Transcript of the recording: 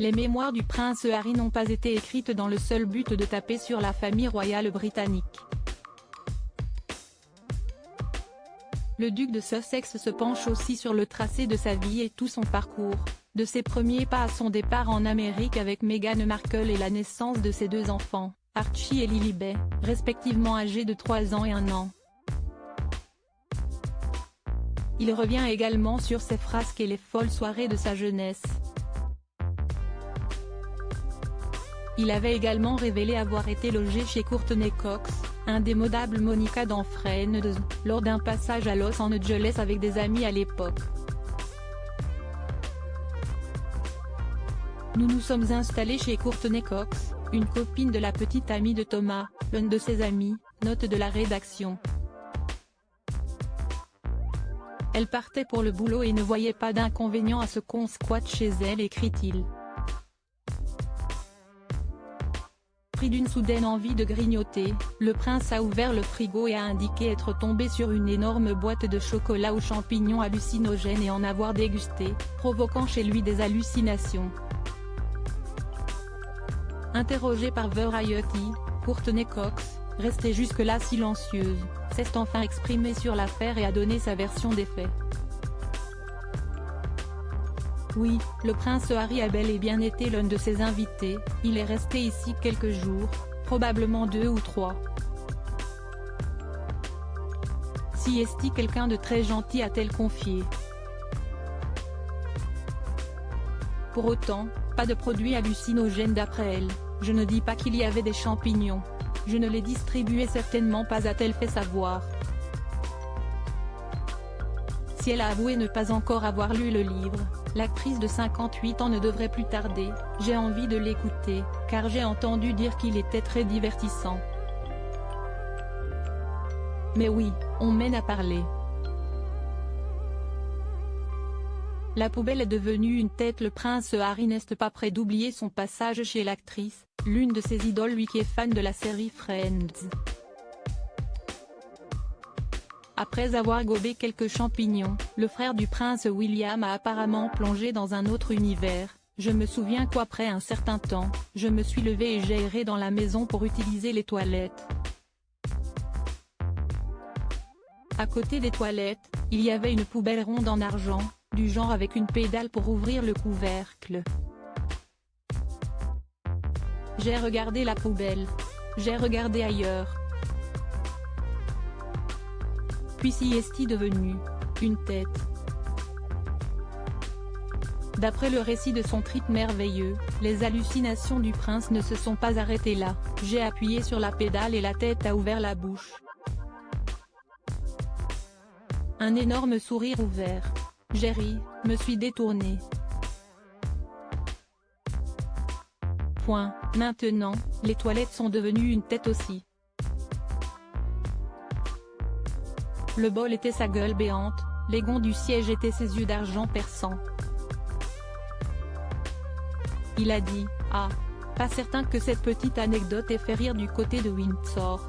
Les mémoires du prince Harry n'ont pas été écrites dans le seul but de taper sur la famille royale britannique. Le duc de Sussex se penche aussi sur le tracé de sa vie et tout son parcours, de ses premiers pas à son départ en Amérique avec Meghan Markle et la naissance de ses 2 enfants, Archie et Lilibet, respectivement âgés de 3 ans et 1 an. Il revient également sur ses frasques et les folles soirées de sa jeunesse. Il avait également révélé avoir été logé chez Courtney Cox, indémodable Monica dans Friends, lors d'un passage à Los Angeles avec des amis à l'époque. Nous nous sommes installés chez Courtney Cox, une copine de la petite amie de Thomas, l'un de ses amis, note de la rédaction. Elle partait pour le boulot et ne voyait pas d'inconvénient à ce qu'on squatte chez elle, écrit-il. Pris d'une soudaine envie de grignoter, le prince a ouvert le frigo et a indiqué être tombé sur une énorme boîte de chocolat aux champignons hallucinogènes et en avoir dégusté, provoquant chez lui des hallucinations. Interrogée par Variety, Courtney Cox, restée jusque-là silencieuse, s'est enfin exprimée sur l'affaire et a donné sa version des faits. Oui, le prince Harry a bel et bien été l'un de ses invités, il est resté ici quelques jours, probablement 2 ou 3. Si est-il quelqu'un de très gentil, a-t-elle confié. Pour autant, pas de produits hallucinogènes d'après elle, je ne dis pas qu'il y avait des champignons. Je ne les distribuais certainement pas, a-t-elle fait savoir. Si elle a avoué ne pas encore avoir lu le livre, l'actrice de 58 ans ne devrait plus tarder. J'ai envie de l'écouter, car j'ai entendu dire qu'il était très divertissant. Mais oui, on mène à parler. La poubelle est devenue une tête. Le prince Harry n'est pas prêt d'oublier son passage chez l'actrice, l'une de ses idoles, lui qui est fan de la série Friends. Après avoir gobé quelques champignons, le frère du prince William a apparemment plongé dans un autre univers. Je me souviens qu'après un certain temps, je me suis levé et j'ai erré dans la maison pour utiliser les toilettes. À côté des toilettes, il y avait une poubelle ronde en argent, du genre avec une pédale pour ouvrir le couvercle. J'ai regardé la poubelle. J'ai regardé ailleurs. Puis si est-il devenu une tête. D'après le récit de son trip merveilleux, les hallucinations du prince ne se sont pas arrêtées là. J'ai appuyé sur la pédale et la tête a ouvert la bouche. Un énorme sourire ouvert. J'ai ri, me suis détourné. Point. Maintenant, les toilettes sont devenues une tête aussi. Le bol était sa gueule béante, les gonds du siège étaient ses yeux d'argent perçants. Il a dit « Ah, pas certain que cette petite anecdote ait fait rire du côté de Windsor.